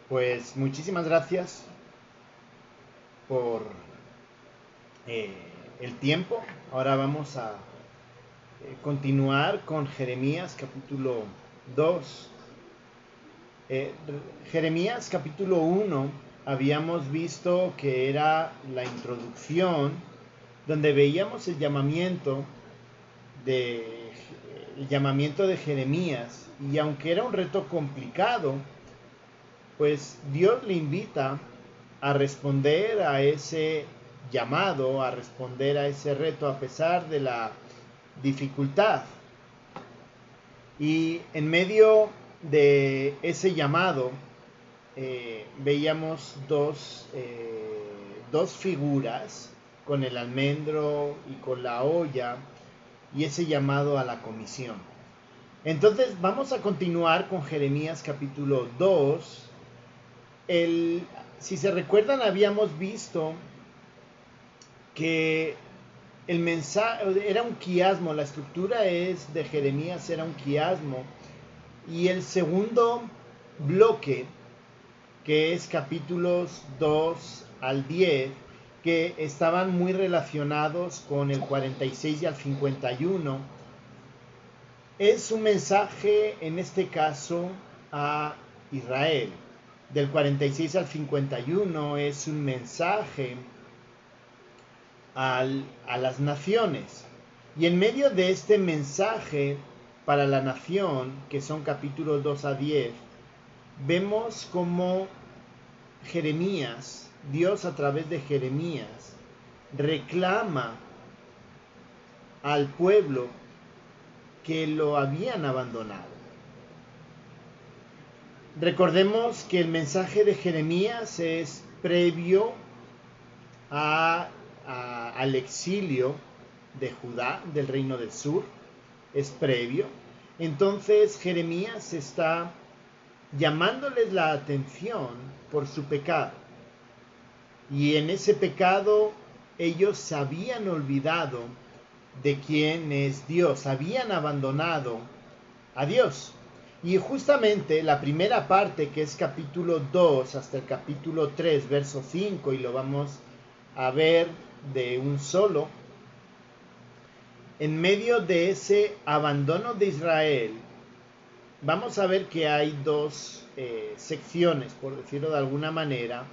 Pues muchísimas gracias por eh, el tiempo. Ahora vamos a continuar con Jeremías capítulo 2. Jeremías capítulo 1 habíamos visto que era la introducción donde veíamos de, el llamamiento de Jeremías, y aunque era un reto complicado, pues Dios le invita a responder a ese llamado, a responder a ese reto a pesar de la dificultad. Y en medio de ese llamado veíamos dos figuras, con el almendro y con la olla, y ese llamado a la comisión. Entonces vamos a continuar con Jeremías capítulo 2. Si se recuerdan, habíamos visto que el mensaje era un quiasmo, la estructura de Jeremías era un quiasmo, y el segundo bloque, que es capítulos 2 al 10, que estaban muy relacionados con el 46 y al 51, es un mensaje, en este caso, a Israel. Del 46 al 51 es un mensaje a las naciones. Y en medio de este mensaje para la nación, que son capítulos 2 a 10, vemos como Jeremías, Dios a través de Jeremías, reclama al pueblo que lo habían abandonado. Recordemos que el mensaje de Jeremías es previo al exilio de Judá, del reino del sur, es previo. Entonces Jeremías está llamándoles la atención por su pecado. Y en ese pecado ellos se habían olvidado de quién es Dios, habían abandonado a Dios. Y justamente la primera parte, que es capítulo 2 hasta el capítulo 3, verso 5, y lo vamos a ver de un solo, en medio de ese abandono de Israel, vamos a ver que hay dos secciones, por decirlo de alguna manera.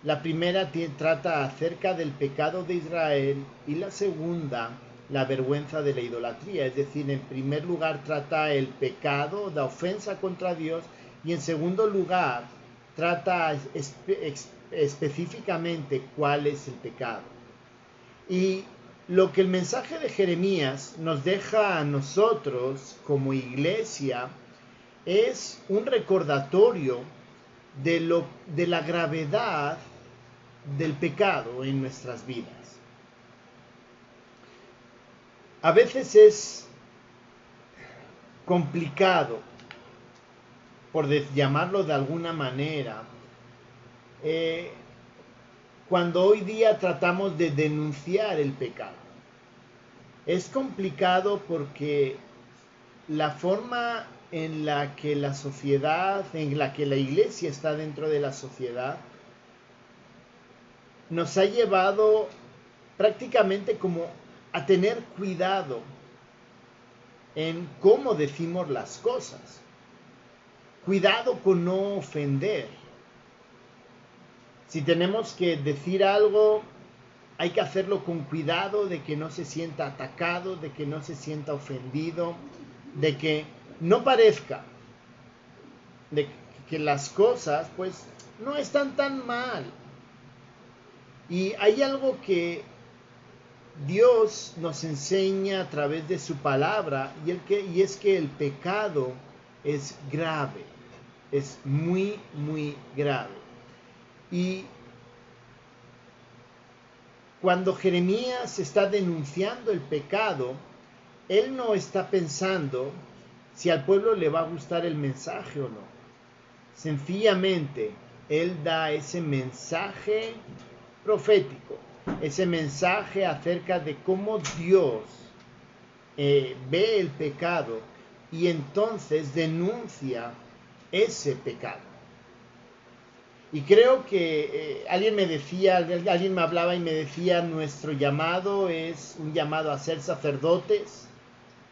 La primera trata acerca del pecado de Israel, y la segunda, la vergüenza de la idolatría. Es decir, en primer lugar trata el pecado, la ofensa contra Dios, y en segundo lugar trata específicamente cuál es el pecado. Y lo que el mensaje de Jeremías nos deja a nosotros como iglesia es un recordatorio de la gravedad del pecado en nuestras vidas. A veces es complicado, por llamarlo de alguna manera, cuando hoy día tratamos de denunciar el pecado. Es complicado porque la forma en la que la sociedad, en la que la iglesia está dentro de la sociedad, nos ha llevado prácticamente como a tener cuidado en cómo decimos las cosas. Cuidado con no ofender. Si tenemos que decir algo, hay que hacerlo con cuidado de que no se sienta atacado, de que no se sienta ofendido, de que no parezca de que las cosas pues no están tan mal. Y hay algo que Dios nos enseña a través de su palabra, y es que el pecado es grave, es muy, muy grave. Y cuando Jeremías está denunciando el pecado, él no está pensando si al pueblo le va a gustar el mensaje o no. Sencillamente, él da ese mensaje profético, ese mensaje acerca de cómo Dios ve el pecado, y entonces denuncia ese pecado. Y creo que alguien me hablaba y me decía, nuestro llamado es un llamado a ser sacerdotes.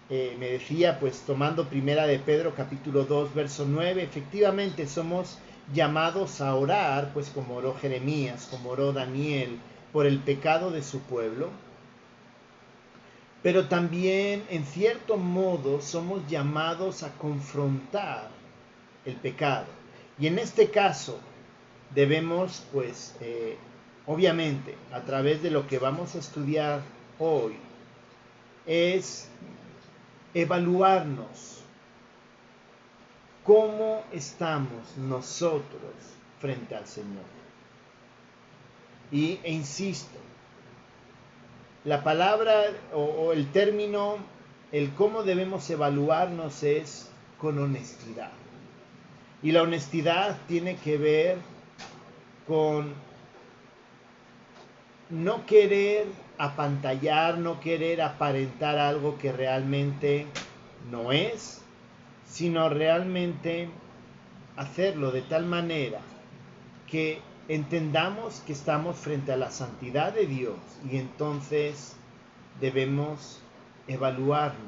Me decía, pues tomando primera de Pedro capítulo 2, verso 9, efectivamente somos llamados a orar, pues como oró Jeremías, como oró Daniel, por el pecado de su pueblo. Pero también, en cierto modo, somos llamados a confrontar el pecado. Y en este caso, debemos, pues, obviamente, a través de lo que vamos a estudiar hoy, es evaluarnos cómo estamos nosotros frente al Señor. E insisto, la palabra o el término, el cómo debemos evaluarnos es con honestidad. Y la honestidad tiene que ver con no querer apantallar, no querer aparentar algo que realmente no es, sino realmente hacerlo de tal manera que entendamos que estamos frente a la santidad de Dios y entonces debemos evaluarnos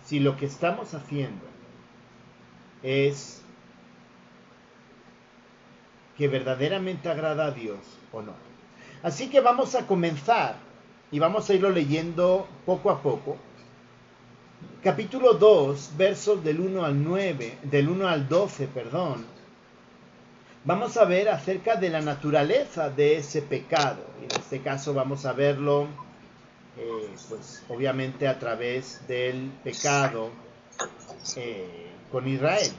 si lo que estamos haciendo es que verdaderamente agrada a Dios o no. Así que vamos a comenzar y vamos a irlo leyendo poco a poco. Capítulo 2, versos del 1 al 12, vamos a ver acerca de la naturaleza de ese pecado. En este caso vamos a verlo, pues obviamente a través del pecado con Israel.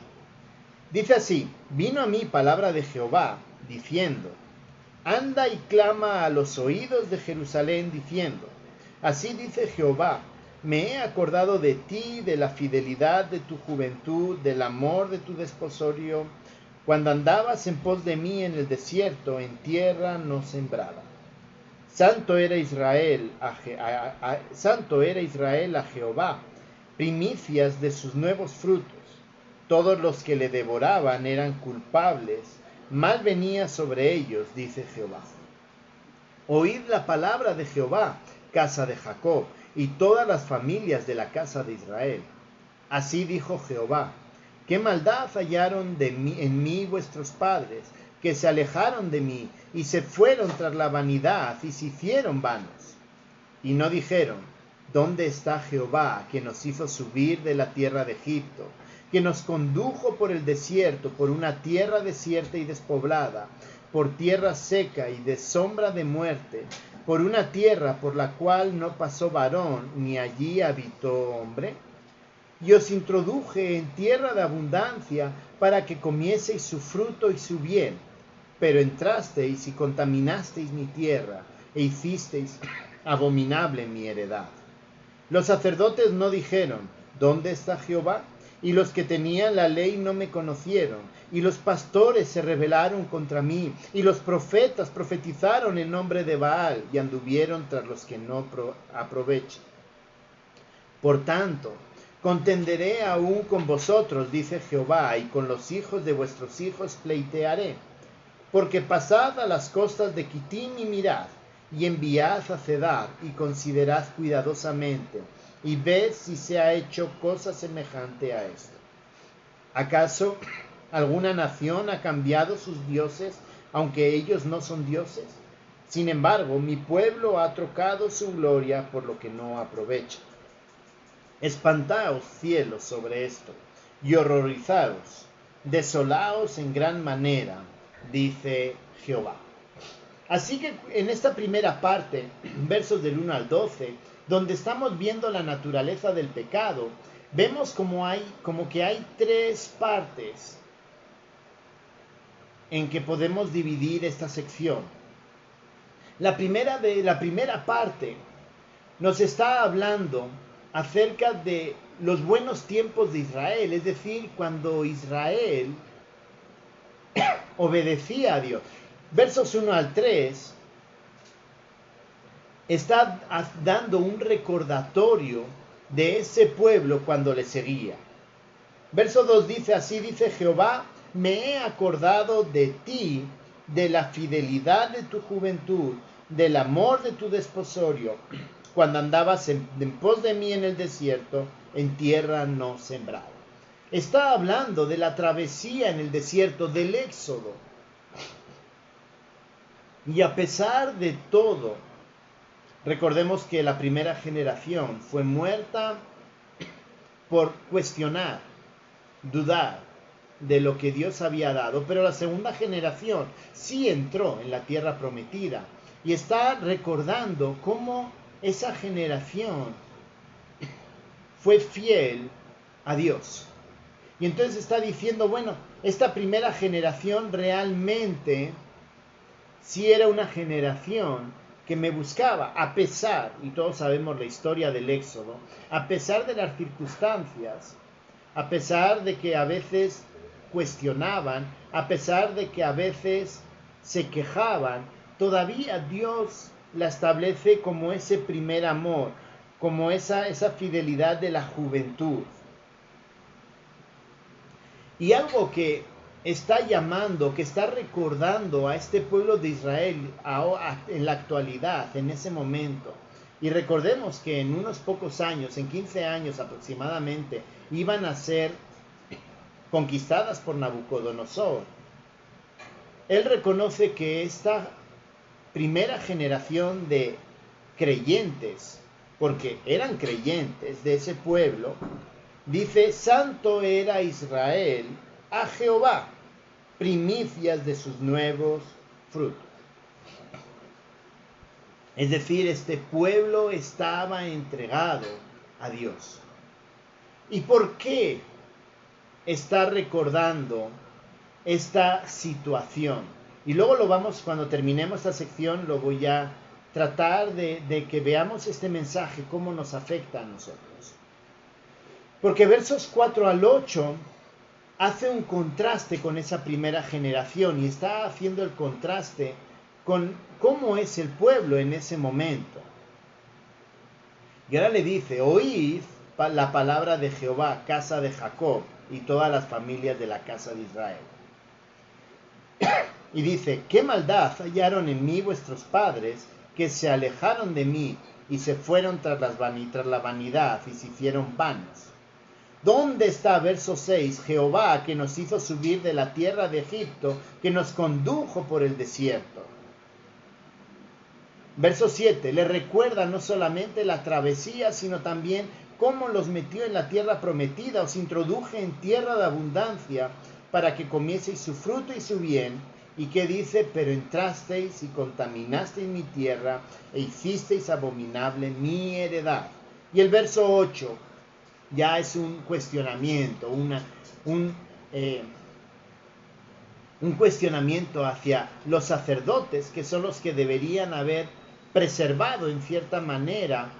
Dice así: vino a mí palabra de Jehová, diciendo: anda y clama a los oídos de Jerusalén, diciendo: así dice Jehová, me he acordado de ti, de la fidelidad de tu juventud, del amor de tu desposorio, cuando andabas en pos de mí en el desierto, en tierra no sembrada. Santo era Israel a Jehová, primicias de sus nuevos frutos. Todos los que le devoraban eran culpables, mal venía sobre ellos, dice Jehová. Oíd la palabra de Jehová, casa de Jacob, y todas las familias de la casa de Israel. Así dijo Jehová: ¿qué maldad hallaron en mí vuestros padres, que se alejaron de mí, y se fueron tras la vanidad, y se hicieron vanos? Y no dijeron: ¿dónde está Jehová, que nos hizo subir de la tierra de Egipto, que nos condujo por el desierto, por una tierra desierta y despoblada, por tierra seca y de sombra de muerte, por una tierra por la cual no pasó varón, ni allí habitó hombre? Y os introduje en tierra de abundancia, para que comieseis su fruto y su bien. Pero entrasteis y contaminasteis mi tierra, e hicisteis abominable mi heredad. Los sacerdotes no dijeron: ¿dónde está Jehová? Y los que tenían la ley no me conocieron, y los pastores se rebelaron contra mí, y los profetas profetizaron en nombre de Baal, y anduvieron tras los que no aprovechan. Por tanto, contenderé aún con vosotros, dice Jehová, y con los hijos de vuestros hijos pleitearé. Porque pasad a las costas de Quitim y mirad, y enviad a Cedar, y considerad cuidadosamente, y ved si se ha hecho cosa semejante a esto. ¿Acaso alguna nación ha cambiado sus dioses, aunque ellos no son dioses? Sin embargo, mi pueblo ha trocado su gloria por lo que no aprovecha. Espantaos, cielos, sobre esto, y horrorizaos, desolaos en gran manera, dice Jehová. Así que en esta primera parte, versos del 1 al 12, donde estamos viendo la naturaleza del pecado, vemos como que hay tres partes en que podemos dividir esta sección. La primera parte nos está hablando acerca de los buenos tiempos de Israel, es decir, cuando Israel obedecía a Dios. Versos 1 al 3 está dando un recordatorio de ese pueblo cuando le seguía. Verso 2 dice: así dice Jehová, me he acordado de ti, de la fidelidad de tu juventud, del amor de tu desposorio, cuando andabas en pos de mí en el desierto, en tierra no sembrada. Está hablando de la travesía en el desierto, del éxodo. Y a pesar de todo, recordemos que la primera generación fue muerta por cuestionar, dudar de lo que Dios había dado, pero la segunda generación sí entró en la tierra prometida y está recordando cómo esa generación fue fiel a Dios. Y entonces está diciendo, bueno, esta primera generación realmente sí era una generación que me buscaba, a pesar, y todos sabemos la historia del Éxodo, a pesar de las circunstancias, a pesar de que a veces cuestionaban, a pesar de que a veces se quejaban, todavía Dios la establece como ese primer amor, como esa fidelidad de la juventud. Y algo que está llamando, que está recordando a este pueblo de Israel en la actualidad, en ese momento. Y recordemos que en unos pocos años, en 15 años aproximadamente, iban a ser conquistadas por Nabucodonosor. Él reconoce que esta primera generación de creyentes, porque eran creyentes de ese pueblo, dice, santo era Israel a Jehová, primicias de sus nuevos frutos. Es decir, este pueblo estaba entregado a Dios. ¿Y por qué está recordando esta situación? Y luego lo vamos, cuando terminemos esta sección, lo voy a tratar de que veamos este mensaje, cómo nos afecta a nosotros. Porque versos 4 al 8 hace un contraste con esa primera generación y está haciendo el contraste con cómo es el pueblo en ese momento. Y ahora le dice, oíd la palabra de Jehová, casa de Jacob, y todas las familias de la casa de Israel. Y dice, ¿qué maldad hallaron en mí vuestros padres, que se alejaron de mí y se fueron tras la vanidad y se hicieron vanos? ¿Dónde está, verso 6, Jehová que nos hizo subir de la tierra de Egipto, que nos condujo por el desierto? Verso 7, le recuerda no solamente la travesía, sino también cómo los metió en la tierra prometida, os introduje en tierra de abundancia, para que comieseis su fruto y su bien. Y que dice, pero entrasteis y contaminasteis mi tierra, e hicisteis abominable mi heredad. Y el verso 8, ya es un cuestionamiento, un cuestionamiento hacia los sacerdotes, que son los que deberían haber preservado en cierta manera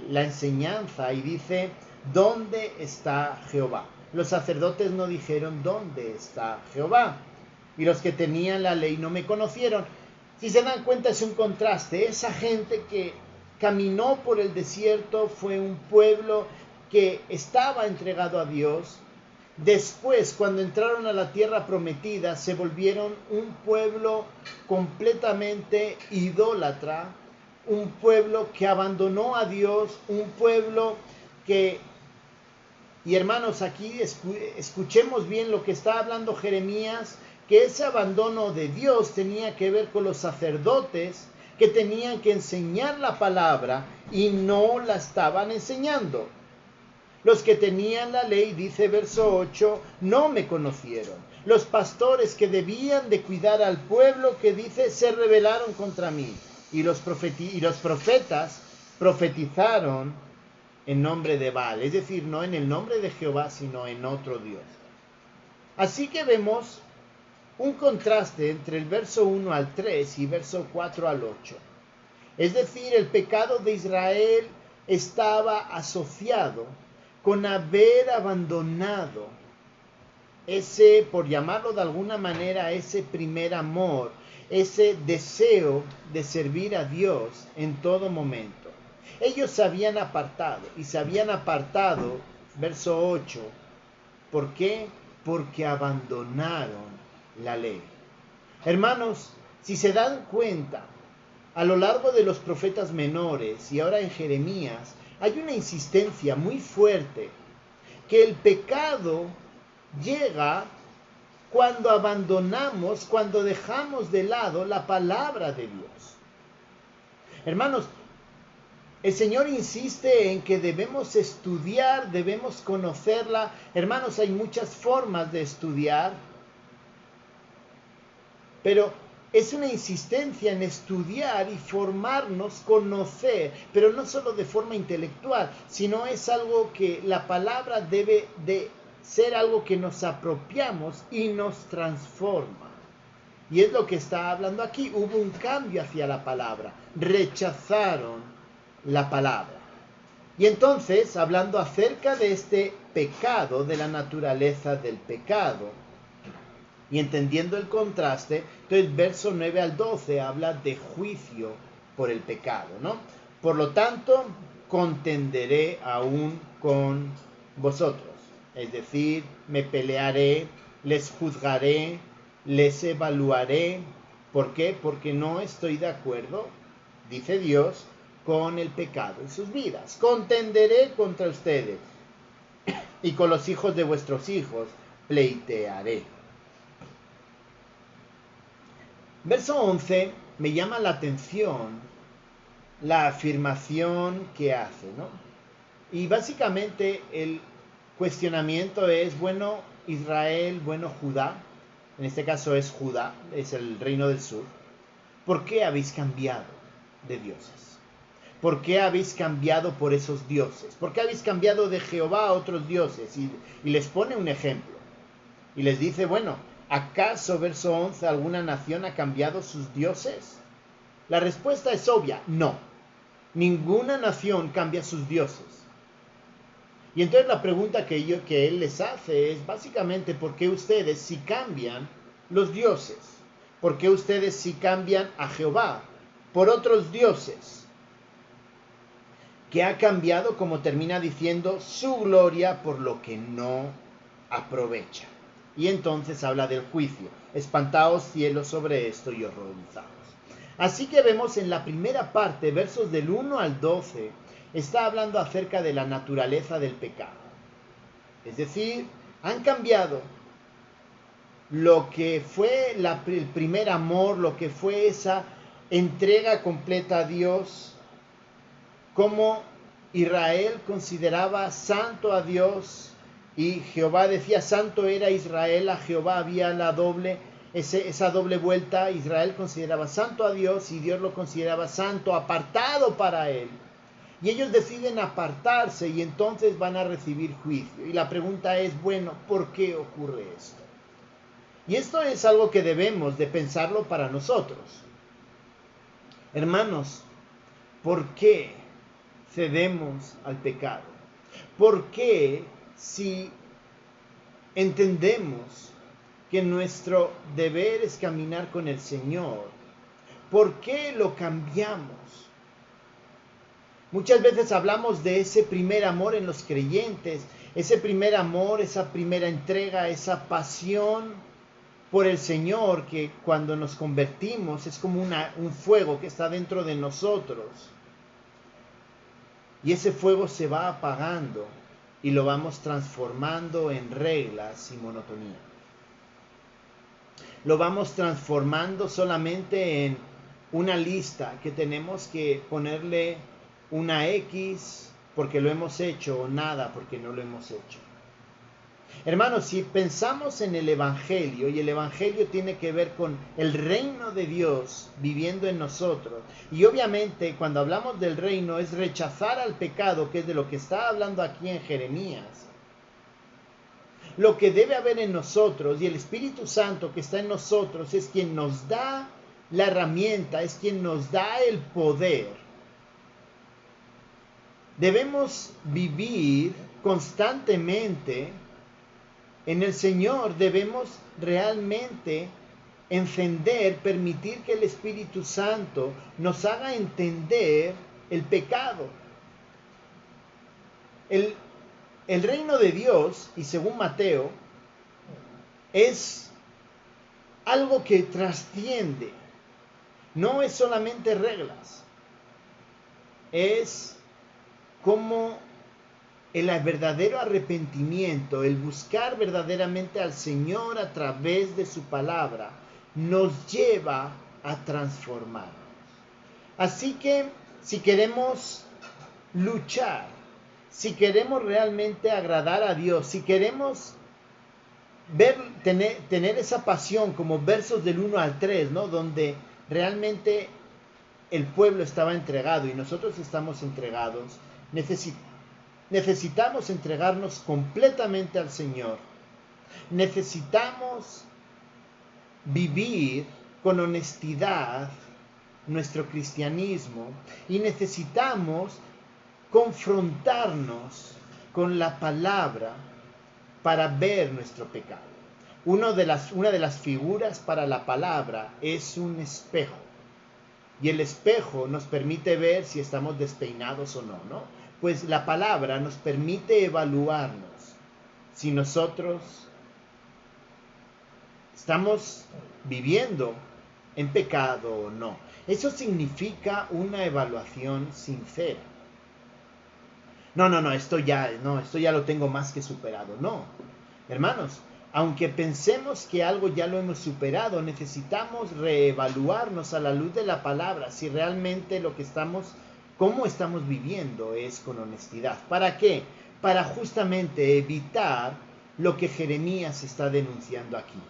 la enseñanza, y dice, ¿dónde está Jehová? Los sacerdotes no dijeron, ¿dónde está Jehová? Y los que tenían la ley no me conocieron. Si se dan cuenta, es un contraste. Esa gente que caminó por el desierto fue un pueblo que estaba entregado a Dios. Después, cuando entraron a la tierra prometida, se volvieron un pueblo completamente idólatra, un pueblo que abandonó a Dios, un pueblo que... Y hermanos, aquí escuchemos bien lo que está hablando Jeremías, que ese abandono de Dios tenía que ver con los sacerdotes que tenían que enseñar la palabra y no la estaban enseñando. Los que tenían la ley, dice verso 8, no me conocieron. Los pastores que debían de cuidar al pueblo, que dice, se rebelaron contra mí. Y los profetas profetizaron en nombre de Baal, es decir, no en el nombre de Jehová, sino en otro Dios. Así que vemos un contraste entre el verso 1 al 3 y verso 4 al 8. Es decir, el pecado de Israel estaba asociado con haber abandonado ese, por llamarlo de alguna manera, ese primer amor, ese deseo de servir a Dios en todo momento. Ellos se habían apartado, y se habían apartado, verso 8, ¿por qué? porque abandonaron la ley. Hermanos, si se dan cuenta, a lo largo de los profetas menores y ahora en Jeremías, hay una insistencia muy fuerte que el pecado llega cuando abandonamos, cuando dejamos de lado la palabra de Dios. Hermanos, el Señor insiste en que debemos estudiar, debemos conocerla. Hermanos, hay muchas formas de estudiar, pero es una insistencia en estudiar y formarnos, conocer, pero no solo de forma intelectual, sino es algo que la palabra debe de ser algo que nos apropiamos y nos transforma. Y es lo que está hablando aquí. Hubo un cambio hacia la palabra. Rechazaron la palabra. Y entonces, hablando acerca de este pecado, de la naturaleza del pecado, y entendiendo el contraste, entonces verso 9 al 12 habla de juicio por el pecado, ¿no? Por lo tanto, contenderé aún con vosotros. Es decir, me pelearé, les juzgaré, les evaluaré. ¿Por qué? Porque no estoy de acuerdo, dice Dios, con el pecado en sus vidas. Contenderé contra ustedes y con los hijos de vuestros hijos pleitearé. Verso 11 me llama la atención la afirmación que hace, ¿no? Y básicamente el cuestionamiento es, bueno, Israel, bueno, Judá, en este caso es Judá, es el reino del sur, ¿por qué habéis cambiado de dioses? ¿Por qué habéis cambiado por esos dioses? ¿Por qué habéis cambiado de Jehová a otros dioses? Y les pone un ejemplo. Y les dice, bueno, ¿acaso, verso 11, alguna nación ha cambiado sus dioses? La respuesta es obvia, no. Ninguna nación cambia sus dioses. Y entonces la pregunta que él les hace es básicamente, ¿por qué ustedes sí cambian los dioses? ¿Por qué ustedes sí cambian a Jehová por otros dioses? Que ha cambiado, como termina diciendo, su gloria por lo que no aprovecha. Y entonces habla del juicio. Espantaos cielos sobre esto y horrorizaos. Así que vemos en la primera parte, versos del 1 al 12, está hablando acerca de la naturaleza del pecado. Es decir, han cambiado lo que fue el primer amor, lo que fue esa entrega completa a Dios, como Israel consideraba santo a Dios y Jehová decía santo era Israel, a Jehová había esa doble vuelta. Israel consideraba santo a Dios y Dios lo consideraba santo, apartado para él. Y ellos deciden apartarse y entonces van a recibir juicio. Y la pregunta es, bueno, ¿por qué ocurre esto? Y esto es algo que debemos de pensarlo para nosotros. Hermanos, ¿por qué cedemos al pecado? ¿Por qué, si entendemos que nuestro deber es caminar con el Señor, por qué lo cambiamos? Muchas veces hablamos de ese primer amor en los creyentes, ese primer amor, esa primera entrega, esa pasión por el Señor, que cuando nos convertimos es como un fuego que está dentro de nosotros. Y ese fuego se va apagando y lo vamos transformando en reglas y monotonía. Lo vamos transformando solamente en una lista que tenemos que ponerle una X porque lo hemos hecho o nada porque no lo hemos hecho. Hermanos, si pensamos en el Evangelio, y el Evangelio tiene que ver con el reino de Dios viviendo en nosotros, y obviamente cuando hablamos del reino es rechazar al pecado, que es de lo que está hablando aquí en Jeremías. Lo que debe haber en nosotros, y el Espíritu Santo que está en nosotros, es quien nos da la herramienta, es quien nos da el poder. Debemos vivir constantemente en el Señor, debemos realmente encender, permitir que el Espíritu Santo nos haga entender el pecado. El reino de Dios, y según Mateo, es algo que trasciende. No es solamente reglas, es como el verdadero arrepentimiento, el buscar verdaderamente al Señor a través de su palabra, nos lleva a transformarnos. Así que si queremos luchar, si queremos realmente agradar a Dios, si queremos tener esa pasión como versos del 1 al 3, ¿no? Donde realmente el pueblo estaba entregado y nosotros estamos entregados, necesitamos entregarnos completamente al Señor. Necesitamos vivir con honestidad nuestro cristianismo y necesitamos confrontarnos con la palabra para ver nuestro pecado. Una de las figuras para la palabra es un espejo. Y el espejo nos permite ver si estamos despeinados o no, ¿no? Pues la palabra nos permite evaluarnos si nosotros estamos viviendo en pecado o no. Eso significa una evaluación sincera. No, esto ya lo tengo más que superado. No, hermanos, aunque pensemos que algo ya lo hemos superado, necesitamos reevaluarnos a la luz de la palabra si realmente cómo estamos viviendo es con honestidad. ¿Para qué? Para justamente evitar lo que Jeremías está denunciando aquí.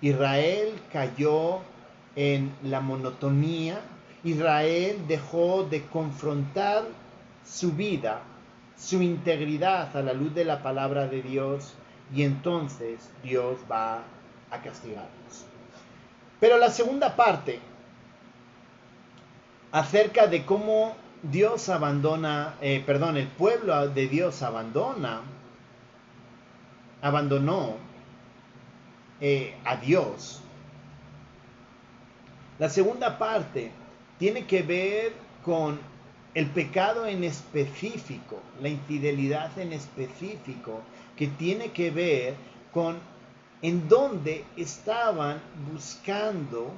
Israel cayó en la monotonía. Israel dejó de confrontar su vida, su integridad a la luz de la palabra de Dios, y entonces Dios va a castigarlos. Pero la segunda parte, acerca de cómo el pueblo de Dios abandonó a Dios. La segunda parte tiene que ver con el pecado en específico, la infidelidad en específico, que tiene que ver con en dónde estaban buscando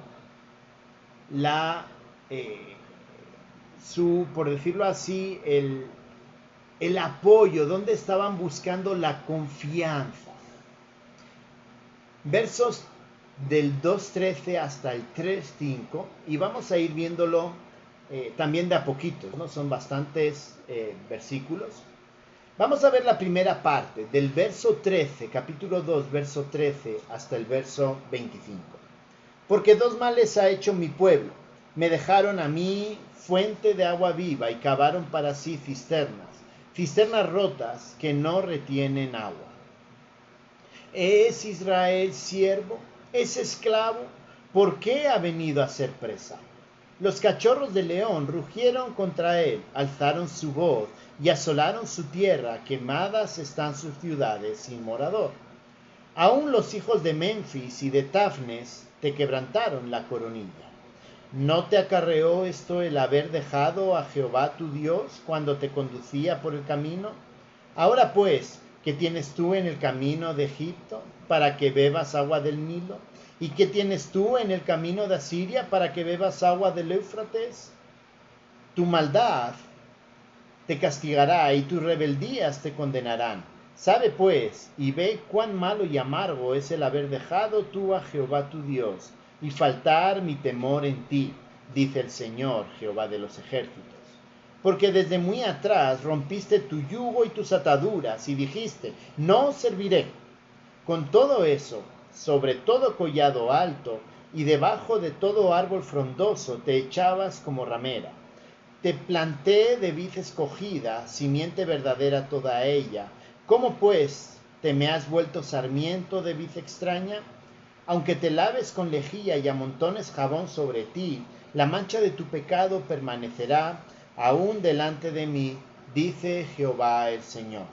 por decirlo así, el apoyo, dónde estaban buscando la confianza. Versos del 2.13 hasta el 3.5, y vamos a ir viéndolo también de a poquitos, ¿no? Son bastantes versículos. Vamos a ver la primera parte, del verso 13, capítulo 2, verso 13, hasta el verso 25. Porque dos males ha hecho mi pueblo. Me dejaron a mí fuente de agua viva y cavaron para sí cisternas rotas que no retienen agua. ¿Es Israel siervo? ¿Es esclavo? ¿Por qué ha venido a ser presa? Los cachorros de león rugieron contra él, alzaron su voz y asolaron su tierra. Quemadas están sus ciudades sin morador. Aún los hijos de Menfis y de Tafnes te quebrantaron la coronilla. ¿No te acarreó esto el haber dejado a Jehová tu Dios cuando te conducía por el camino? Ahora pues, ¿qué tienes tú en el camino de Egipto para que bebas agua del Nilo? ¿Y qué tienes tú en el camino de Asiria para que bebas agua del Éufrates? Tu maldad te castigará y tus rebeldías te condenarán. Sabe pues y ve cuán malo y amargo es el haber dejado tú a Jehová tu Dios y faltar mi temor en ti, dice el Señor, Jehová de los ejércitos. Porque desde muy atrás rompiste tu yugo y tus ataduras y dijiste, no os serviré. Con todo eso, sobre todo collado alto y debajo de todo árbol frondoso te echabas como ramera. Te planté de vid escogida, simiente verdadera toda ella. ¿Cómo pues te me has vuelto sarmiento de vid extraña? Aunque te laves con lejía y amontones jabón sobre ti, la mancha de tu pecado permanecerá aún delante de mí, dice Jehová el Señor.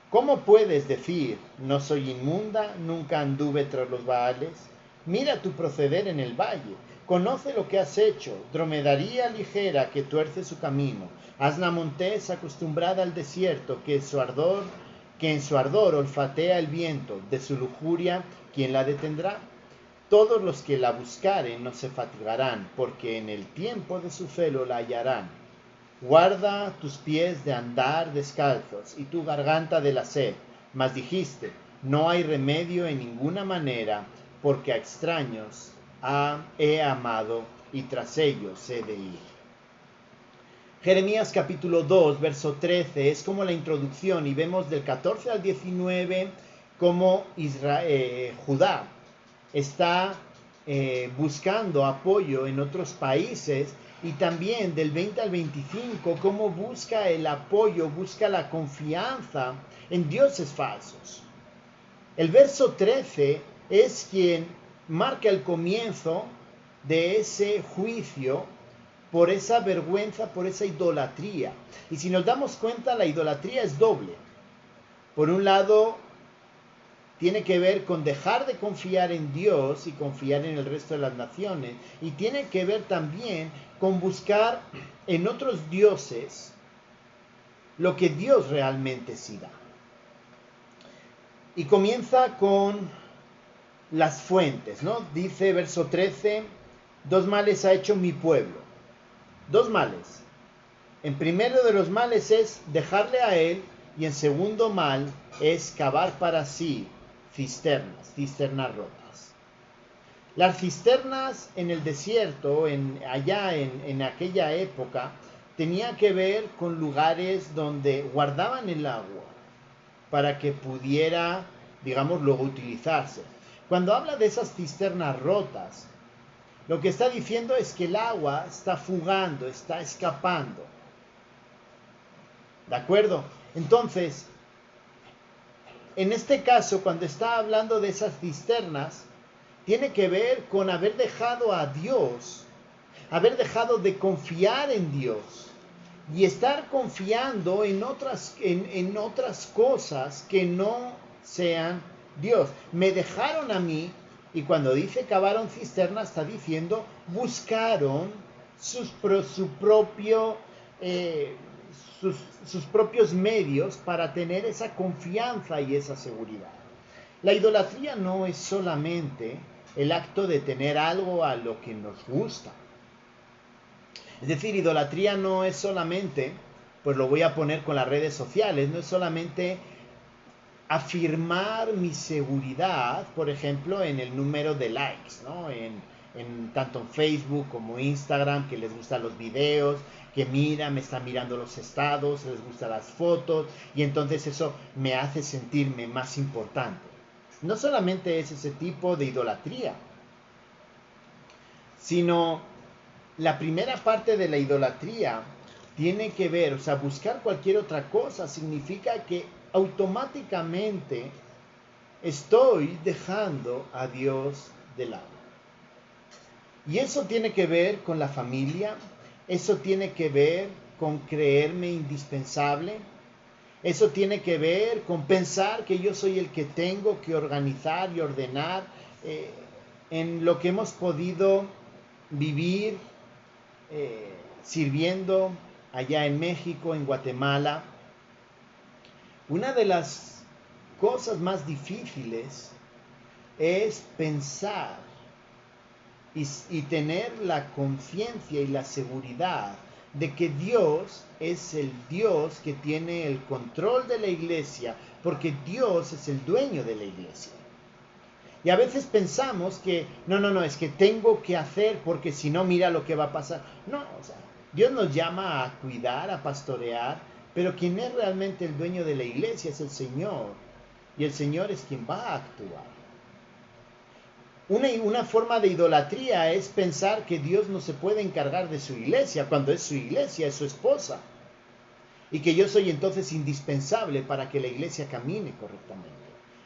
¿Cómo puedes decir, no soy inmunda, nunca anduve tras los Baales? Mira tu proceder en el valle, conoce lo que has hecho, dromedaría ligera que tuerce su camino, asna montés acostumbrada al desierto, que que en su ardor olfatea el viento, de su lujuria, ¿quién la detendrá? Todos los que la buscaren no se fatigarán, porque en el tiempo de su celo la hallarán. Guarda tus pies de andar descalzos y tu garganta de la sed. Mas dijiste, no hay remedio en ninguna manera, porque a extraños he amado y tras ellos he de ir. Jeremías capítulo 2, verso 13 es como la introducción y vemos del 14 al 19 cómo Judá está buscando apoyo en otros países, y también del 20 al 25 cómo busca el apoyo, busca la confianza en dioses falsos. El verso 13 es quien marca el comienzo de ese juicio por esa vergüenza, por esa idolatría. Y si nos damos cuenta, la idolatría es doble. Por un lado, tiene que ver con dejar de confiar en Dios y confiar en el resto de las naciones. Y tiene que ver también con buscar en otros dioses lo que Dios realmente sí da. Y comienza con las fuentes, ¿no? Dice verso 13, 2 males ha hecho mi pueblo. 2 males. En primero de los males es dejarle a él, y en segundo mal es cavar para sí cisternas rotas. Las cisternas en el desierto, allá en aquella época, tenía que ver con lugares donde guardaban el agua para que pudiera, digamos, luego utilizarse. Cuando habla de esas cisternas rotas, lo que está diciendo es que el agua está fugando, está escapando. ¿De acuerdo? Entonces, en este caso, cuando está hablando de esas cisternas, tiene que ver con haber dejado a Dios, haber dejado de confiar en Dios y estar confiando en otras cosas que no sean Dios. Me dejaron a mí, y cuando dice cavaron cisternas, está diciendo buscaron sus propios medios para tener esa confianza y esa seguridad. La idolatría no es solamente el acto de tener algo a lo que nos gusta. Es decir, idolatría no es solamente, pues lo voy a poner con las redes sociales, no es solamente afirmar mi seguridad, por ejemplo, en el número de likes, ¿no? Tanto en Facebook como Instagram, que les gustan los videos, que me están mirando los estados, les gustan las fotos, y entonces eso me hace sentirme más importante. No solamente es ese tipo de idolatría, sino la primera parte de la idolatría tiene que ver, o sea, buscar cualquier otra cosa significa que automáticamente estoy dejando a Dios de lado. Y eso tiene que ver con la familia, eso tiene que ver con creerme indispensable, eso tiene que ver con pensar que yo soy el que tengo que organizar y ordenar en lo que hemos podido vivir sirviendo allá en México, en Guatemala. Una de las cosas más difíciles es pensar y tener la conciencia y la seguridad de que Dios es el Dios que tiene el control de la iglesia, porque Dios es el dueño de la iglesia. Y a veces pensamos que, no, es que tengo que hacer porque si no, mira lo que va a pasar. No, o sea, Dios nos llama a cuidar, a pastorear, pero quien es realmente el dueño de la iglesia es el Señor. Y el Señor es quien va a actuar. Una forma de idolatría es pensar que Dios no se puede encargar de su iglesia, cuando es su iglesia, es su esposa. Y que yo soy entonces indispensable para que la iglesia camine correctamente.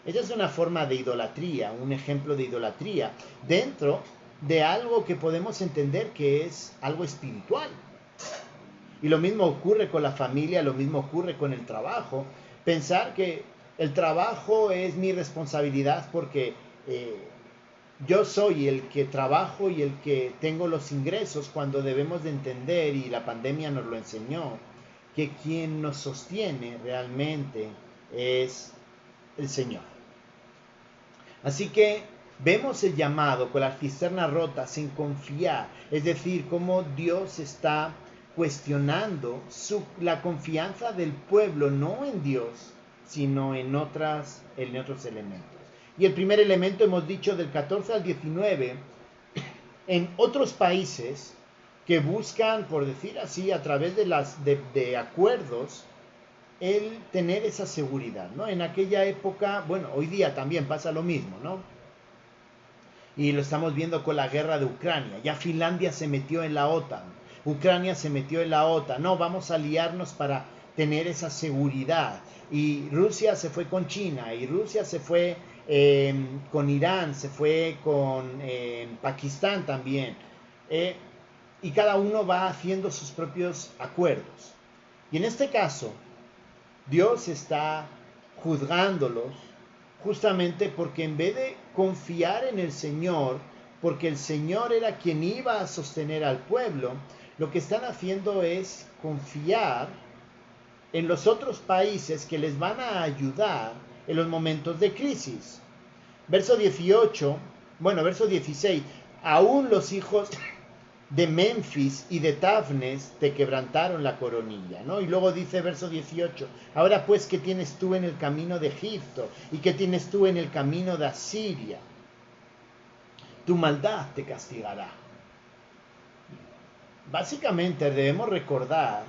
Esa es una forma de idolatría, un ejemplo de idolatría, dentro de algo que podemos entender que es algo espiritual. Y lo mismo ocurre con la familia, lo mismo ocurre con el trabajo. Pensar que el trabajo es mi responsabilidad porque yo soy el que trabajo y el que tengo los ingresos, cuando debemos de entender, y la pandemia nos lo enseñó, que quien nos sostiene realmente es el Señor. Así que vemos el llamado con las cisternas rotas en confiar, es decir, cómo Dios está cuestionando la confianza del pueblo, no en Dios, sino en otros elementos. Y el primer elemento, hemos dicho, del 14 al 19, en otros países que buscan, por decir así, a través de acuerdos, el tener esa seguridad, ¿no? En aquella época, bueno, hoy día también pasa lo mismo, ¿no? Y lo estamos viendo con la guerra de Ucrania. Ya Finlandia se metió en la OTAN, Ucrania se metió en la OTAN. No, vamos a aliarnos para tener esa seguridad. Y Rusia se fue con China, y Rusia se fue con Irán, se fue con Pakistán también. Y cada uno va haciendo sus propios acuerdos. Y en este caso, Dios está juzgándolos justamente porque en vez de confiar en el Señor, porque el Señor era quien iba a sostener al pueblo, lo que están haciendo es confiar en los otros países que les van a ayudar en los momentos de crisis. Verso 16, aún los hijos de Memphis y de Tafnes te quebrantaron la coronilla, ¿no? Y luego dice verso 18, ahora pues, ¿qué tienes tú en el camino de Egipto? ¿Y qué tienes tú en el camino de Asiria? Tu maldad te castigará. Básicamente debemos recordar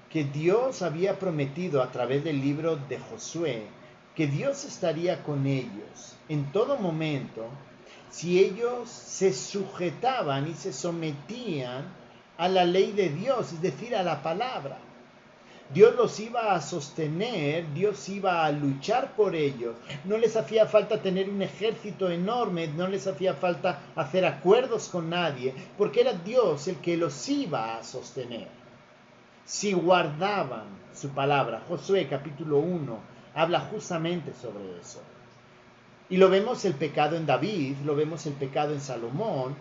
que Dios había prometido a través del libro de Josué que Dios estaría con ellos en todo momento si ellos se sujetaban y se sometían a la ley de Dios, es decir, a la palabra. Dios los iba a sostener, Dios iba a luchar por ellos. No les hacía falta tener un ejército enorme, no les hacía falta hacer acuerdos con nadie, porque era Dios el que los iba a sostener. Si guardaban su palabra, Josué capítulo 1 habla justamente sobre eso. Y lo vemos el pecado en David, lo vemos el pecado en Salomón,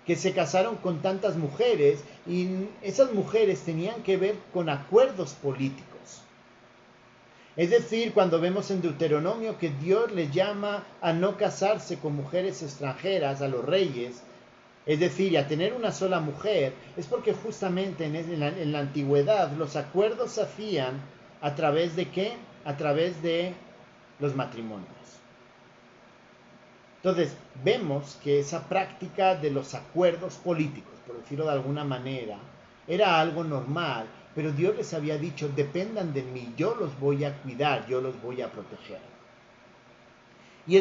que se casaron con tantas mujeres y esas mujeres tenían que ver con acuerdos políticos. Es decir, cuando vemos en Deuteronomio que Dios les llama a no casarse con mujeres extranjeras a los reyes, es decir, a tener una sola mujer, es porque justamente en la antigüedad los acuerdos se hacían a través de ¿qué? A través de los matrimonios. Entonces, vemos que esa práctica de los acuerdos políticos, por decirlo de alguna manera, era algo normal, pero Dios les había dicho, dependan de mí, yo los voy a cuidar, yo los voy a proteger. Y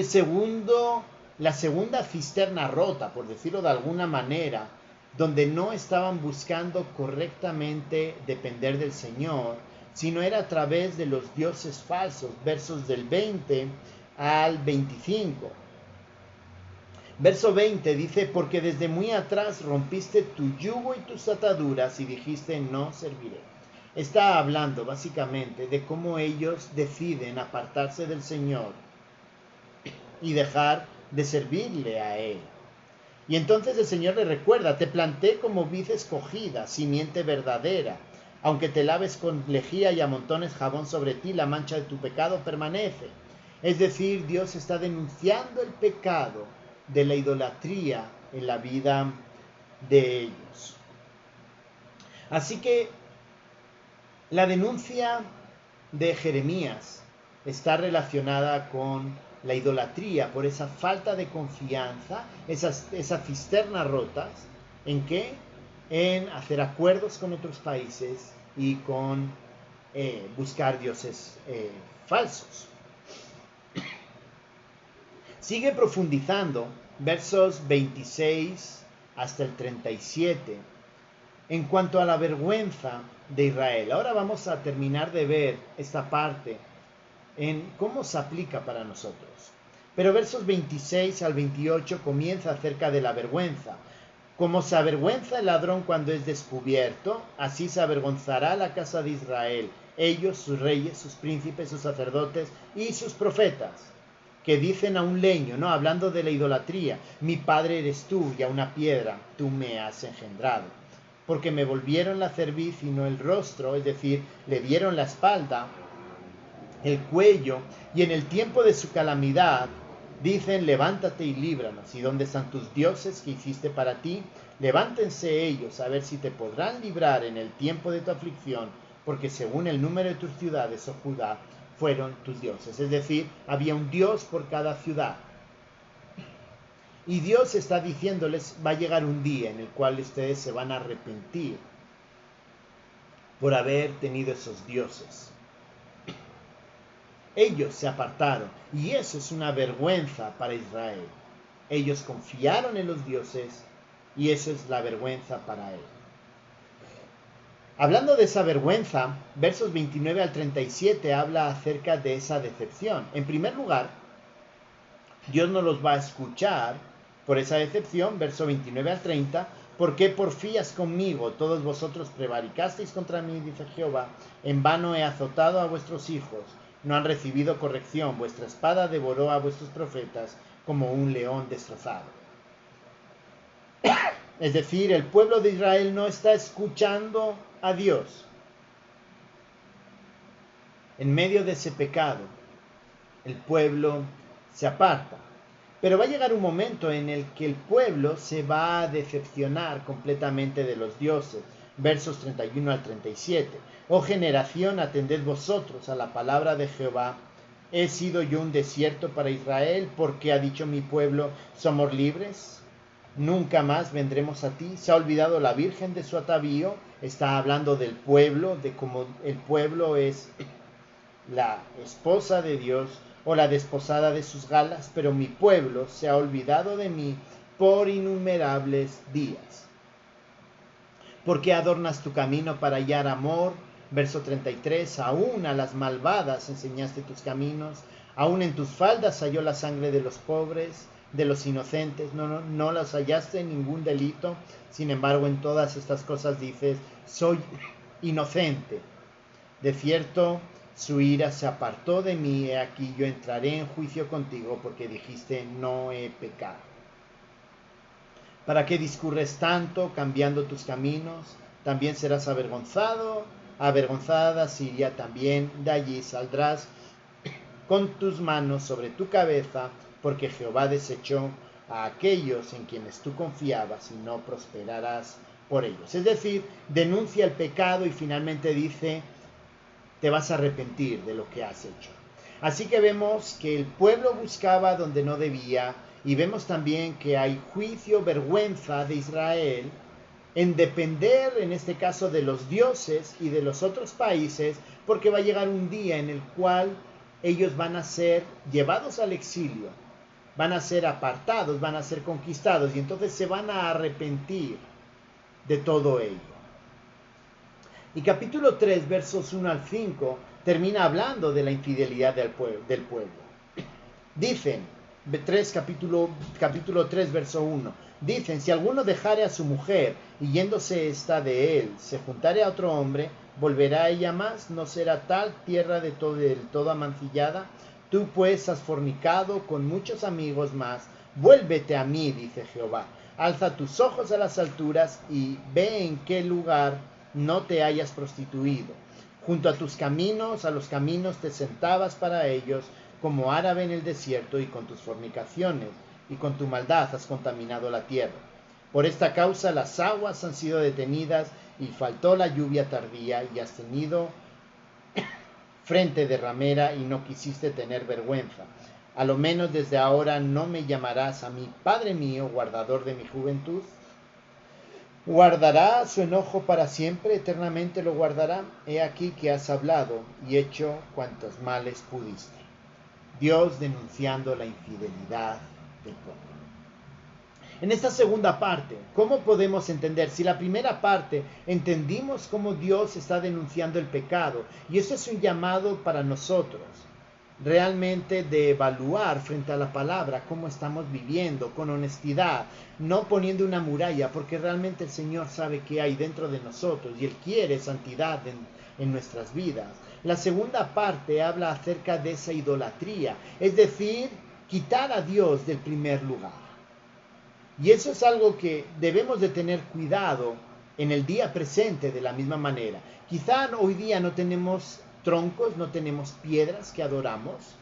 la segunda cisterna rota, por decirlo de alguna manera, donde no estaban buscando correctamente depender del Señor, sino era a través de los dioses falsos, versos del 20 al 25. Verso 20 dice, porque desde muy atrás rompiste tu yugo y tus ataduras y dijiste, no serviré. Está hablando básicamente de cómo ellos deciden apartarse del Señor y dejar de servirle a Él. Y entonces el Señor le recuerda, te planté como vid escogida, simiente verdadera. Aunque te laves con lejía y amontones jabón sobre ti, la mancha de tu pecado permanece. Es decir, Dios está denunciando el pecado de la idolatría en la vida de ellos. Así que la denuncia de Jeremías está relacionada con la idolatría, por esa falta de confianza, esas cisternas rotas, ¿en qué? En hacer acuerdos con otros países y con buscar dioses falsos. Sigue profundizando, versos 26 hasta el 37, en cuanto a la vergüenza de Israel. Ahora vamos a terminar de ver esta parte en cómo se aplica para nosotros. Pero versos 26 al 28 comienza acerca de la vergüenza. Como se avergüenza el ladrón cuando es descubierto, así se avergonzará la casa de Israel, ellos, sus reyes, sus príncipes, sus sacerdotes y sus profetas, que dicen a un leño, no, hablando de la idolatría, mi padre eres tú, y a una piedra tú me has engendrado. Porque me volvieron la cerviz y no el rostro, es decir, le dieron la espalda el cuello, y en el tiempo de su calamidad dicen: levántate y líbranos. ¿Y dónde están tus dioses que hiciste para ti? Levántense ellos a ver si te podrán librar en el tiempo de tu aflicción, porque según el número de tus ciudades, oh Judá, fueron tus dioses. Es decir, había un dios por cada ciudad. Y Dios está diciéndoles: va a llegar un día en el cual ustedes se van a arrepentir por haber tenido esos dioses. Ellos se apartaron, y eso es una vergüenza para Israel. Ellos confiaron en los dioses, y eso es la vergüenza para él. Hablando de esa vergüenza, versos 29 al 37 habla acerca de esa decepción. En primer lugar, Dios no los va a escuchar por esa decepción, verso 29 al 30. ¿Por qué porfías conmigo? Todos vosotros prevaricasteis contra mí, dice Jehová. En vano he azotado a vuestros hijos. No han recibido corrección. Vuestra espada devoró a vuestros profetas como un león destrozado. Es decir, el pueblo de Israel no está escuchando a Dios. En medio de ese pecado, el pueblo se aparta. Pero va a llegar un momento en el que el pueblo se va a decepcionar completamente de los dioses. Versos 31 al 37. Oh generación, atended vosotros a la palabra de Jehová. ¿He sido yo un desierto para Israel? ¿Porque ha dicho mi pueblo: somos libres? Nunca más vendremos a ti. ¿Se ha olvidado la virgen de su atavío? Está hablando del pueblo, de cómo el pueblo es la esposa de Dios o la desposada de sus galas, pero mi pueblo se ha olvidado de mí por innumerables días. ¿Por qué adornas tu camino para hallar amor? Verso 33, aún a las malvadas enseñaste tus caminos, aún en tus faldas halló la sangre de los pobres, de los inocentes, no las hallaste en ningún delito. Sin embargo, en todas estas cosas dices: soy inocente. De cierto, su ira se apartó de mí, he aquí yo entraré en juicio contigo, porque dijiste: no he pecado. ¿Para qué discurres tanto, cambiando tus caminos? También serás avergonzado, avergonzada Siria también, de allí saldrás con tus manos sobre tu cabeza, porque Jehová desechó a aquellos en quienes tú confiabas, y no prosperarás por ellos. Es decir, denuncia el pecado y finalmente dice: te vas a arrepentir de lo que has hecho. Así que vemos que el pueblo buscaba donde no debía, y vemos también que hay juicio, vergüenza de Israel en depender, en este caso, de los dioses y de los otros países, porque va a llegar un día en el cual ellos van a ser llevados al exilio, van a ser apartados, van a ser conquistados, y entonces se van a arrepentir de todo ello. Y capítulo 3, versos 1 al 5, termina hablando de la infidelidad del pueblo. Dicen, capítulo 3, verso 1, dicen: si alguno dejare a su mujer, y yéndose esta de él, se juntare a otro hombre, ¿volverá ella más? ¿No será tal tierra del todo amancillada? Tú pues has fornicado con muchos amigos más. Vuélvete a mí, dice Jehová. Alza tus ojos a las alturas y ve en qué lugar no te hayas prostituido. Junto a tus caminos, a los caminos te sentabas para ellos, como árabe en el desierto, y con tus fornicaciones y con tu maldad has contaminado la tierra. Por esta causa las aguas han sido detenidas y faltó la lluvia tardía, y has tenido frente de ramera y no quisiste tener vergüenza. A lo menos desde ahora no me llamarás a mí Padre mío, guardador de mi juventud. ¿Guardará su enojo para siempre? ¿Eternamente lo guardará? He aquí que has hablado y hecho cuantos males pudiste. Dios denunciando la infidelidad del pueblo. En esta segunda parte, ¿cómo podemos entender? Si la primera parte entendimos cómo Dios está denunciando el pecado, y eso es un llamado para nosotros, realmente de evaluar frente a la palabra cómo estamos viviendo, con honestidad, no poniendo una muralla, porque realmente el Señor sabe qué hay dentro de nosotros y Él quiere santidad en nuestras vidas. La segunda parte habla acerca de esa idolatría, es decir, quitar a Dios del primer lugar. Y eso es algo que debemos de tener cuidado en el día presente de la misma manera. Quizá hoy día no tenemos troncos, no tenemos piedras que adoramos,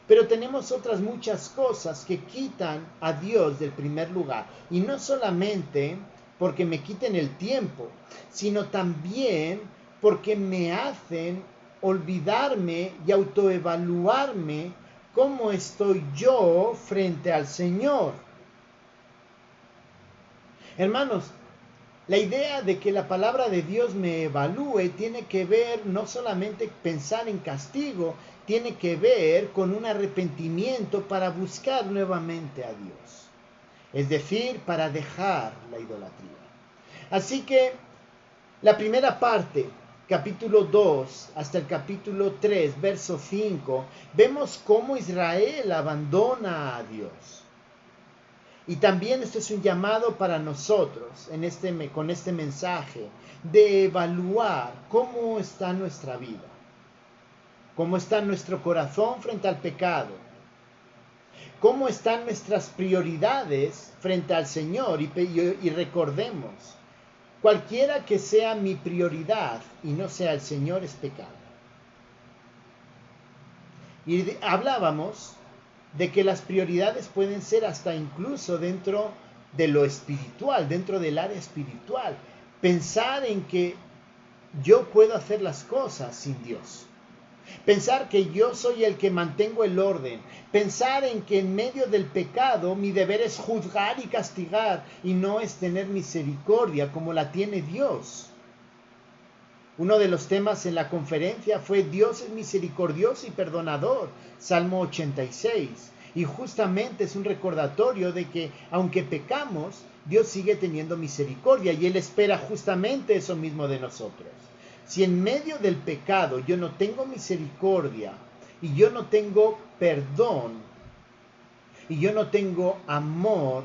pero tenemos otras muchas cosas que quitan a Dios del primer lugar. Y no solamente porque me quiten el tiempo, sino también porque me hacen olvidarme y autoevaluarme cómo estoy yo frente al Señor. Hermanos, la idea de que la palabra de Dios me evalúe tiene que ver no solamente pensar en castigo, tiene que ver con un arrepentimiento para buscar nuevamente a Dios. Es decir, para dejar la idolatría. Así que la primera parte, capítulo 2 hasta el capítulo 3, verso 5, vemos cómo Israel abandona a Dios. Y también esto es un llamado para nosotros con este mensaje de evaluar cómo está nuestra vida, cómo está nuestro corazón frente al pecado, cómo están nuestras prioridades frente al Señor. Y recordemos, cualquiera que sea mi prioridad y no sea el Señor es pecado. Y hablábamos de que las prioridades pueden ser hasta incluso dentro de lo espiritual, dentro del área espiritual. Pensar en que yo puedo hacer las cosas sin Dios. Pensar que yo soy el que mantengo el orden. Pensar en que en medio del pecado mi deber es juzgar y castigar y no es tener misericordia como la tiene Dios. Uno de los temas en la conferencia fue Dios es misericordioso y perdonador, Salmo 86. Y justamente es un recordatorio de que aunque pecamos, Dios sigue teniendo misericordia y Él espera justamente eso mismo de nosotros. Si en medio del pecado yo no tengo misericordia y yo no tengo perdón y yo no tengo amor,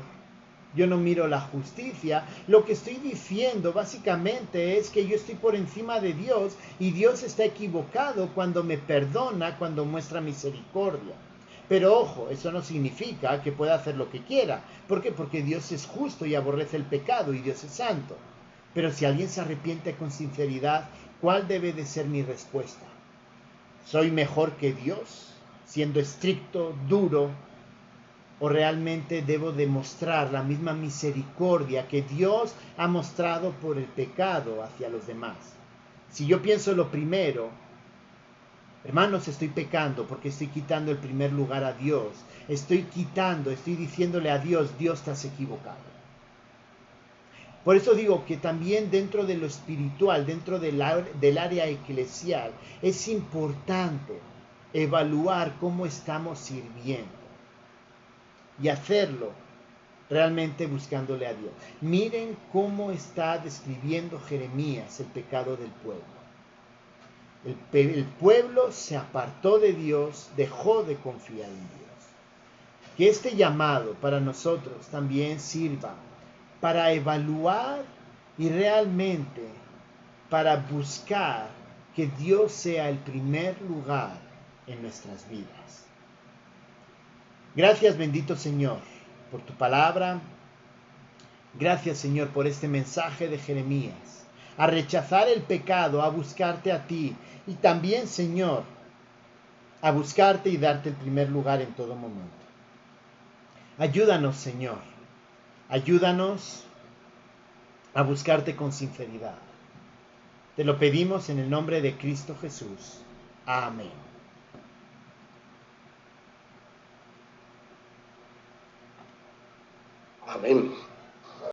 yo no miro la justicia, lo que estoy diciendo básicamente es que yo estoy por encima de Dios y Dios está equivocado cuando me perdona, cuando muestra misericordia. Pero ojo, eso no significa que pueda hacer lo que quiera. ¿Por qué? Porque Dios es justo y aborrece el pecado y Dios es santo. Pero si alguien se arrepiente con sinceridad, ¿cuál debe de ser mi respuesta? ¿Soy mejor que Dios, siendo estricto, duro? ¿O realmente debo demostrar la misma misericordia que Dios ha mostrado por el pecado hacia los demás? Si yo pienso lo primero, hermanos, estoy pecando porque estoy quitando el primer lugar a Dios. Estoy diciéndole a Dios, Dios, te has equivocado. Por eso digo que también dentro de lo espiritual, dentro del área eclesial, es importante evaluar cómo estamos sirviendo y hacerlo realmente buscándole a Dios. Miren cómo está describiendo Jeremías el pecado del pueblo. El pueblo se apartó de Dios, dejó de confiar en Dios. Que este llamado para nosotros también sirva para evaluar y realmente para buscar que Dios sea el primer lugar en nuestras vidas. Gracias, bendito Señor, por tu palabra. Gracias, Señor, por este mensaje de Jeremías, a rechazar el pecado, a buscarte a ti y también, Señor, a buscarte y darte el primer lugar en todo momento. Ayúdanos, Señor, ayúdanos a buscarte con sinceridad. Te lo pedimos en el nombre de Cristo Jesús. Amén. Amén.